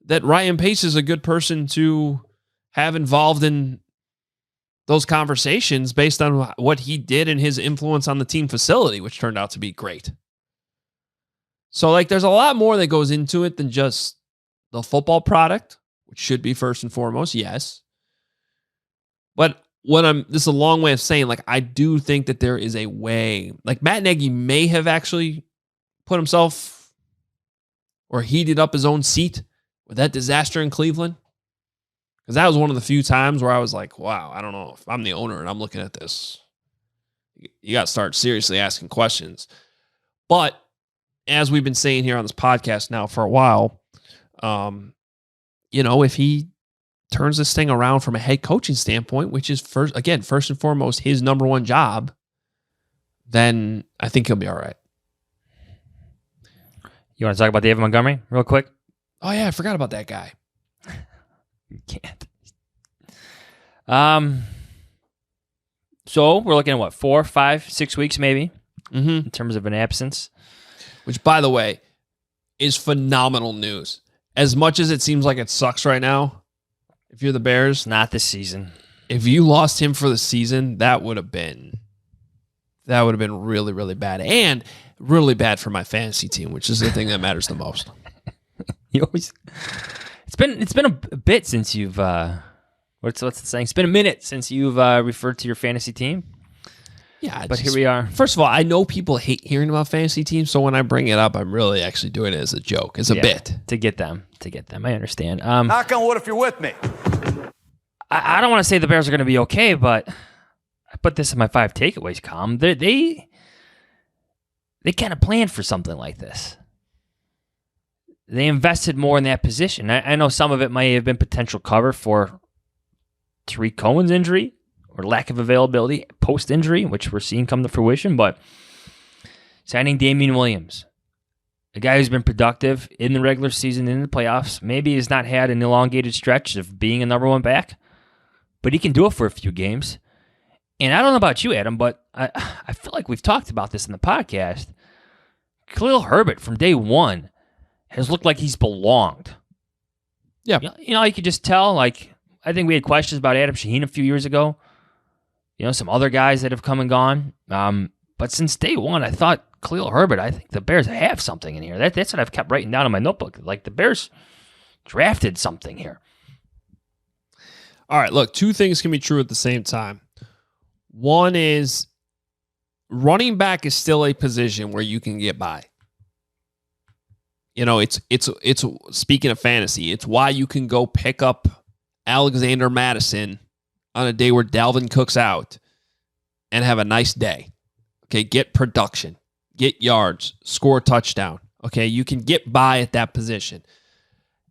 Speaker 2: that Ryan Pace is a good person to have involved in those conversations based on what he did and his influence on the team facility, which turned out to be great. So there's a lot more that goes into it than just the football product, which should be first and foremost. Yes. But this is a long way of saying, I do think that there is a way, Matt Nagy may have actually put himself or heated up his own seat with that disaster in Cleveland. Because that was one of the few times where I was like, wow, I don't know if I'm the owner and I'm looking at this. You got to start seriously asking questions. But as we've been saying here on this podcast now for a while, if he turns this thing around from a head coaching standpoint, which is first and foremost his number one job, then I think he'll be all right.
Speaker 1: You want to talk about David Montgomery real quick?
Speaker 2: Oh yeah, I forgot about that guy.
Speaker 1: You can't. So we're looking at 4, 5, 6 weeks maybe in terms of an absence.
Speaker 2: Which, by the way, is phenomenal news. As much as it seems like it sucks right now, if you're the Bears,
Speaker 1: not this season.
Speaker 2: If you lost him for the season, that would have been really, really bad. And really bad for my fantasy team, which is the thing that matters the most.
Speaker 1: It's been a bit since you've what's the saying? It's been a minute since you've referred to your fantasy team.
Speaker 2: Yeah,
Speaker 1: but here we are.
Speaker 2: First of all, I know people hate hearing about fantasy teams, so when I bring it up, I'm really actually doing it as a joke, as a bit.
Speaker 1: To get them. I understand.
Speaker 5: Knock on wood if you're with me.
Speaker 1: I don't want to say the Bears are going to be okay, but I put this in my 5 takeaways column. They kind of planned for something like this. They invested more in that position. I know some of it may have been potential cover for Tariq Cohen's injury or lack of availability post-injury, which we're seeing come to fruition, but signing Damian Williams, a guy who's been productive in the regular season, in the playoffs, maybe has not had an elongated stretch of being a number one back, but he can do it for a few games. And I don't know about you, Adam, but I feel like we've talked about this in the podcast. Khalil Herbert from day one has looked like he's belonged.
Speaker 2: Yeah.
Speaker 1: You could just tell, I think we had questions about Adam Shaheen a few years ago. Some other guys that have come and gone. But since day one, I thought Khalil Herbert, I think the Bears have something in here. That's what I've kept writing down in my notebook. Like the Bears drafted something here.
Speaker 2: All right, look, 2 things can be true at the same time. One is running back is still a position where you can get by. It's speaking of fantasy, it's why you can go pick up Alexander Madison on a day where Dalvin Cook's out and have a nice day. Okay, get production, get yards, score a touchdown. Okay, you can get by at that position.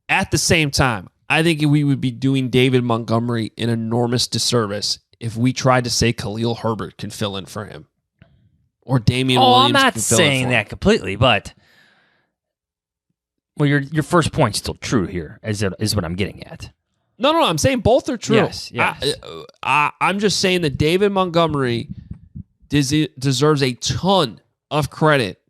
Speaker 2: At the same time, I think we would be doing David Montgomery an enormous disservice if we tried to say Khalil Herbert can fill in for him or Damian Williams.
Speaker 1: I'm not saying that completely, but your first point's still true here, is what I'm getting at.
Speaker 2: No, I'm saying both are true.
Speaker 1: Yes.
Speaker 2: I'm just saying that David Montgomery deserves a ton of credit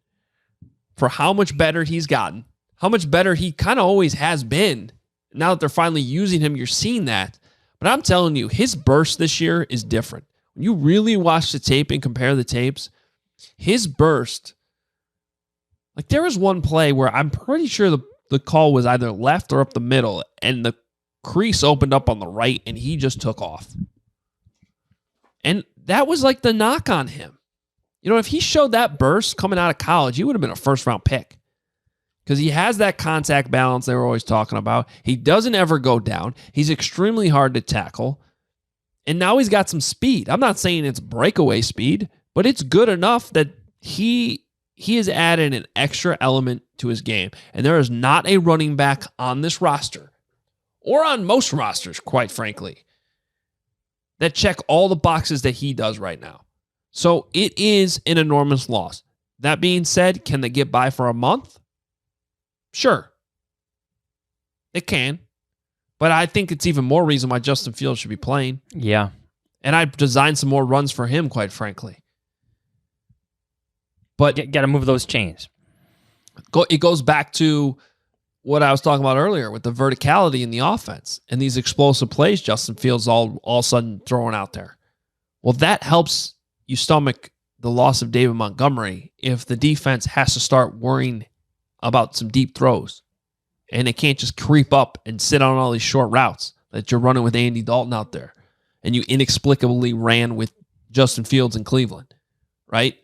Speaker 2: for how much better he's gotten, how much better he kind of always has been. Now that they're finally using him, you're seeing that. But I'm telling you, his burst this year is different. When you really watch the tape and compare the tapes, his burst, there was one play where I'm pretty sure the call was either left or up the middle, and the crease opened up on the right, and he just took off. And that was like the knock on him. If he showed that burst coming out of college, he would have been a first-round pick. Because he has that contact balance they were always talking about. He doesn't ever go down. He's extremely hard to tackle. And now he's got some speed. I'm not saying it's breakaway speed, but it's good enough that he has added an extra element to his game. And there is not a running back on this roster, or on most rosters, quite frankly, that check all the boxes that he does right now. So it is an enormous loss. That being said, can they get by for a month? Sure. It can. But I think it's even more reason why Justin Fields should be playing.
Speaker 1: Yeah.
Speaker 2: And I've designed some more runs for him, quite frankly. But
Speaker 1: got to move those chains.
Speaker 2: It goes back to what I was talking about earlier with the verticality in the offense and these explosive plays Justin Fields all of a sudden throwing out there. Well, that helps you stomach the loss of David Montgomery if the defense has to start worrying about some deep throws. And they can't just creep up and sit on all these short routes that you're running with Andy Dalton out there. And you inexplicably ran with Justin Fields in Cleveland, right?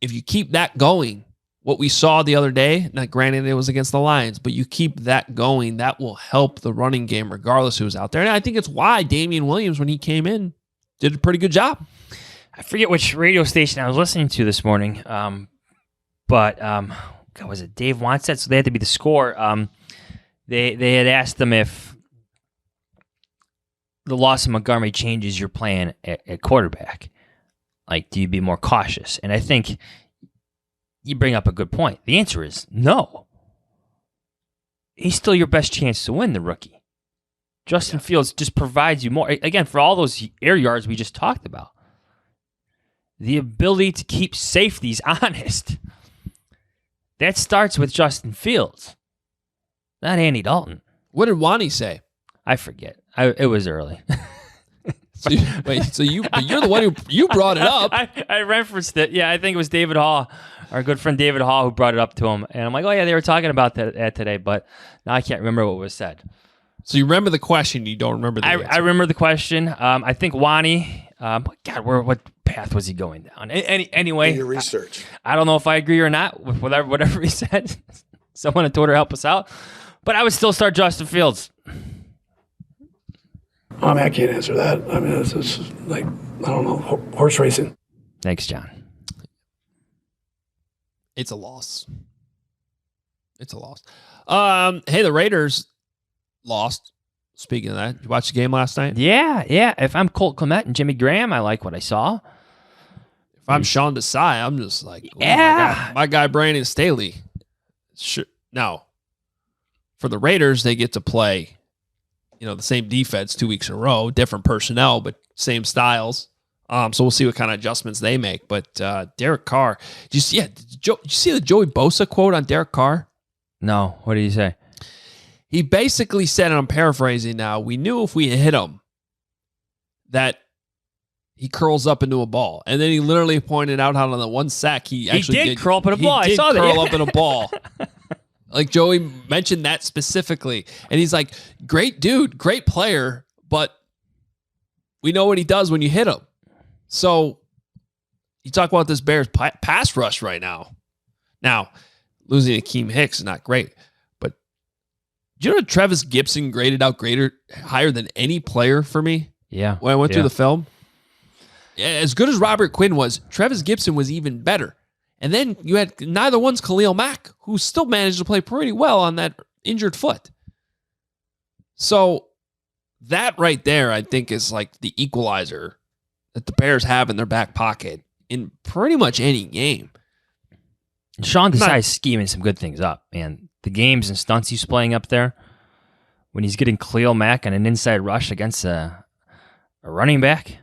Speaker 2: If you keep that going, what we saw the other day, now granted it was against the Lions, but you keep that going, that will help the running game regardless who's out there. And I think it's why Damian Williams, when he came in, did a pretty good job.
Speaker 1: I forget which radio station I was listening to this morning, but was it Dave Wannstedt? So they had to be the score. They had asked them if the loss of Montgomery changes your plan at quarterback. Do you be more cautious? And I think you bring up a good point. The answer is no. He's still your best chance to win, the rookie. Justin Fields just provides you more. Again, for all those air yards we just talked about. The ability to keep safeties honest. That starts with Justin Fields, not Andy Dalton.
Speaker 2: What did Wani say?
Speaker 1: I forget. It was early.
Speaker 2: So you're the one who brought it up.
Speaker 1: I referenced it. Yeah, I think it was David Hall, our good friend David Hall, who brought it up to him. And I'm like, oh yeah, they were talking about that today, but now I can't remember what was said.
Speaker 2: So you remember the question, you don't remember the answer.
Speaker 1: I remember the question. I think Wani. God, what path was he going down? Anyway,
Speaker 5: In your research.
Speaker 1: I don't know if I agree or not with whatever he said. Someone on Twitter help us out. But I would still start Justin Fields.
Speaker 19: I mean, I can't answer that. I mean, it's like, I don't know, horse racing.
Speaker 1: Thanks, John.
Speaker 2: It's a loss. It's a loss. Hey, the Raiders lost. Speaking of that, you watch the game last night?
Speaker 1: Yeah. If I'm Colt Kmet and Jimmy Graham, I like what I saw.
Speaker 2: If I'm Sean Desai, I'm just like,
Speaker 1: yeah,
Speaker 2: my guy Brandon Staley. Sure. Now, for the Raiders, they get to play, the same defense 2 weeks in a row, different personnel, but same styles. So we'll see what kind of adjustments they make. But Derek Carr, did you see the Joey Bosa quote on Derek Carr?
Speaker 1: No. What did he say?
Speaker 2: He basically said, and I'm paraphrasing now, we knew if we hit him that he curls up into a ball. And then he literally pointed out how on the one sack he actually
Speaker 1: did curl up in a ball.
Speaker 2: He
Speaker 1: I saw
Speaker 2: did
Speaker 1: that.
Speaker 2: curl up in a ball. Like Joey mentioned that specifically. And he's like, great dude, great player, but we know what he does when you hit him. So you talk about this Bears pass rush right now. Now, losing Akeem Hicks is not great. Do you know Travis Gibson graded out higher than any player for me?
Speaker 1: Yeah.
Speaker 2: When I went through the film. As good as Robert Quinn was, Travis Gibson was even better. And then you had neither one's Khalil Mack, who still managed to play pretty well on that injured foot. So that right there, I think, is like the equalizer that the Bears have in their back pocket in pretty much any game.
Speaker 1: Sean Desai's scheming some good things up, man. The games and stunts he's playing up there, when he's getting Khalil Mack on an inside rush against a running back.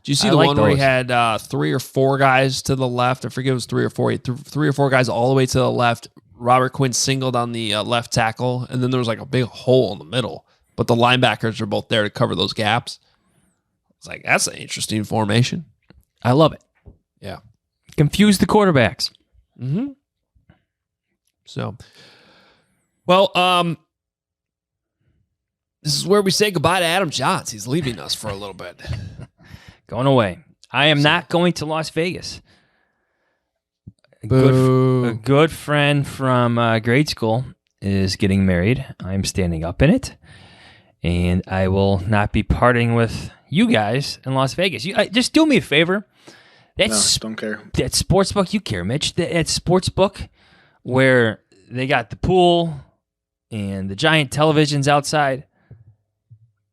Speaker 2: Do you see the one where he had 3 or 4 guys to the left? I forget it was 3 or 4. He had 3 or 4 guys all the way to the left. Robert Quinn singled on the left tackle, and then there was like a big hole in the middle. But the linebackers are both there to cover those gaps. It's like, that's an interesting formation.
Speaker 1: I love it.
Speaker 2: Yeah.
Speaker 1: Confuse the quarterbacks.
Speaker 2: Mm-hmm. So, well, this is where we say goodbye to Adam Jahns. He's leaving us for a little bit.
Speaker 1: Going away. I am not going to Las Vegas. A good friend from grade school is getting married. I'm standing up in it. And I will not be partying with you guys in Las Vegas. Just do me a favor.
Speaker 5: Don't care.
Speaker 1: That sportsbook, you care, Mitch. That sportsbook where they got the pool and the giant televisions outside.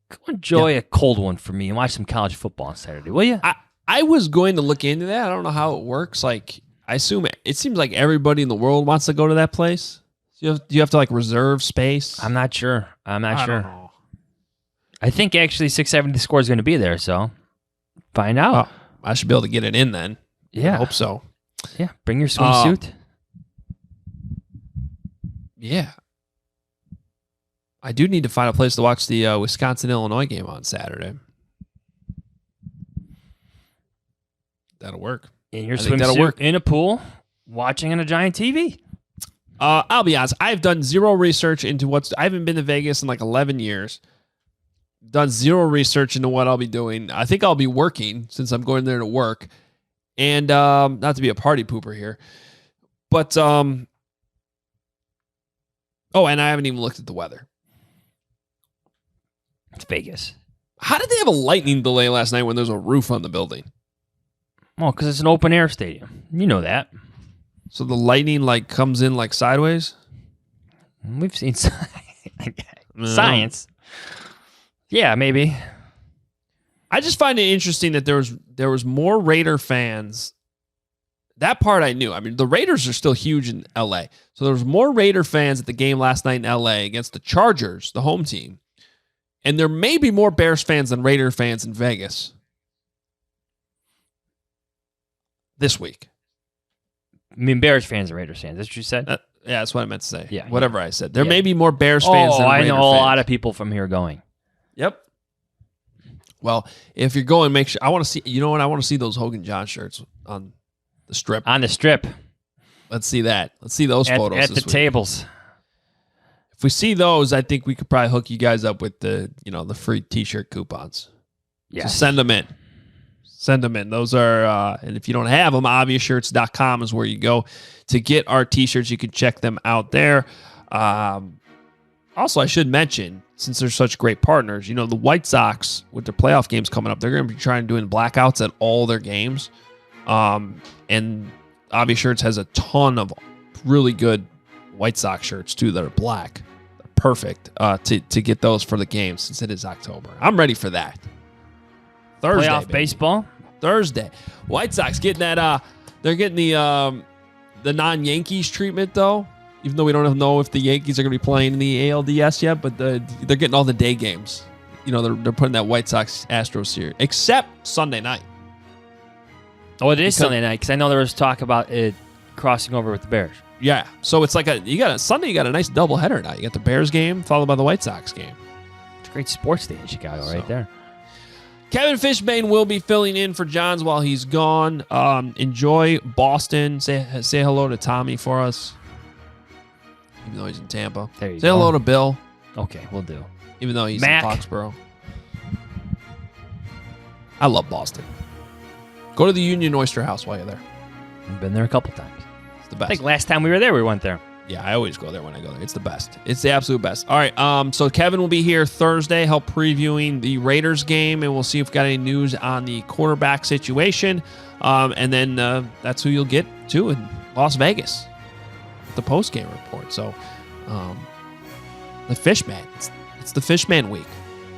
Speaker 1: Go enjoy a cold one for me and watch some college football on Saturday, will you?
Speaker 2: I was going to look into that. I don't know how it works. Like, I assume it seems like everybody in the world wants to go to that place. Do you have to like reserve space?
Speaker 1: I'm not sure. I
Speaker 2: don't know.
Speaker 1: I think actually 670 Score is going to be there, so find out.
Speaker 2: Oh, I should be able to get it in then.
Speaker 1: Yeah.
Speaker 2: I hope so.
Speaker 1: Yeah, bring your swimsuit.
Speaker 2: Yeah. I do need to find a place to watch the Wisconsin-Illinois game on Saturday. That'll work.
Speaker 1: In your swimsuit in a pool, watching on a giant TV.
Speaker 2: I'll be honest. I've done zero research into I haven't been to Vegas in like 11 years. Done zero research into what I'll be doing. I think I'll be working since I'm going there to work. And not to be a party pooper here. But, and I haven't even looked at the weather.
Speaker 1: It's Vegas.
Speaker 2: How did they have a lightning delay last night when there's a roof on the building?
Speaker 1: Well, because it's an open air stadium. You know that.
Speaker 2: So the lightning like comes in like sideways?
Speaker 1: We've seen science. Yeah, maybe.
Speaker 2: I just find it interesting that there was more Raider fans. That part I knew. I mean, the Raiders are still huge in LA. So there was more Raider fans at the game last night in LA against the Chargers, the home team. And there may be more Bears fans than Raider fans in Vegas this week.
Speaker 1: I mean, Bears fans and Raiders fans. That's what you said?
Speaker 2: Yeah, that's what I meant to say.
Speaker 1: Yeah,
Speaker 2: whatever I said. There may be more Bears fans than Raider fans.
Speaker 1: I know a lot of people from here going.
Speaker 2: Yep. Well, if you're going, make sure. I want to see. You know what? I want to see those Hoge Jahns shirts on the strip.
Speaker 1: On the strip.
Speaker 2: Let's see that. Let's see those photos
Speaker 1: at
Speaker 2: this
Speaker 1: the
Speaker 2: week.
Speaker 1: tables.
Speaker 2: If we see those, I think we could probably hook you guys up with the free T-shirt coupons.
Speaker 1: Yeah,
Speaker 2: so send them in. Send them in. Those are, and if you don't have them, obviousshirts.com is where you go to get our T-shirts. You can check them out there. Also, I should mention, since they're such great partners, the White Sox, with their playoff games coming up, they're going to be trying doing blackouts at all their games. And Obvious Shirts has a ton of really good White Sox shirts, too, that are black. Perfect to get those for the game since it is October. I'm ready for that. Thursday,
Speaker 1: playoff
Speaker 2: baby.
Speaker 1: baseball.
Speaker 2: Thursday. White Sox getting that. They're getting the non-Yankees treatment though. Even though we don't know if the Yankees are going to be playing in the ALDS yet, but they're getting all the day games. They're putting that White Sox Astros here, except Sunday night.
Speaker 1: Oh, it is Sunday night because I know there was talk about it crossing over with the Bears.
Speaker 2: Yeah, so it's like Sunday. You got a nice doubleheader now. You got the Bears game followed by the White Sox game.
Speaker 1: It's a great sports day in Chicago, right there.
Speaker 2: Kevin Fishbane will be filling in for Johns while he's gone. Enjoy Boston. Say hello to Tommy for us. Even though he's in Tampa.
Speaker 1: There you
Speaker 2: Say
Speaker 1: go.
Speaker 2: hello to Bill.
Speaker 1: Okay, we'll do.
Speaker 2: Even though he's
Speaker 1: Mac.
Speaker 2: in Foxborough. I love Boston. Go to the Union Oyster House while you're there.
Speaker 1: I've been there a couple times.
Speaker 2: It's the best.
Speaker 1: I think last time we were there, we went there.
Speaker 2: Yeah, I always go there when I go there. It's the best. It's the absolute best. All right, so Kevin will be here Thursday, help previewing the Raiders game, and we'll see if we've got any news on the quarterback situation. And then that's who you'll get to in Las Vegas, the post-game report. So the Fishman. It's the Fishman week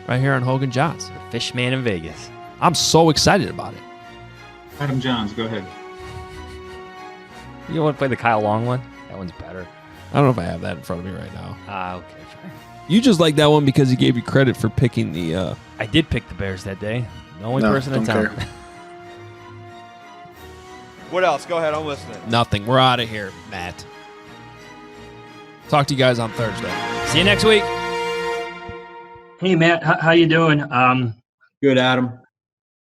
Speaker 2: right here on Hoge Jahns.
Speaker 1: The Fishman in Vegas.
Speaker 2: I'm so excited about it.
Speaker 5: Adam Johns, go ahead.
Speaker 1: You want to play the Kyle Long one? That one's better.
Speaker 2: I don't know if I have that in front of me right now.
Speaker 1: Okay, fine.
Speaker 2: You just like that one because he gave you credit for picking the...
Speaker 1: I did pick the Bears that day. The only person in town.
Speaker 21: What else? Go ahead, I'm listening.
Speaker 2: Nothing. We're out of here, Matt. Talk to you guys on Thursday.
Speaker 1: See you next week.
Speaker 22: Hey, Matt. How you doing?
Speaker 21: Good, Adam.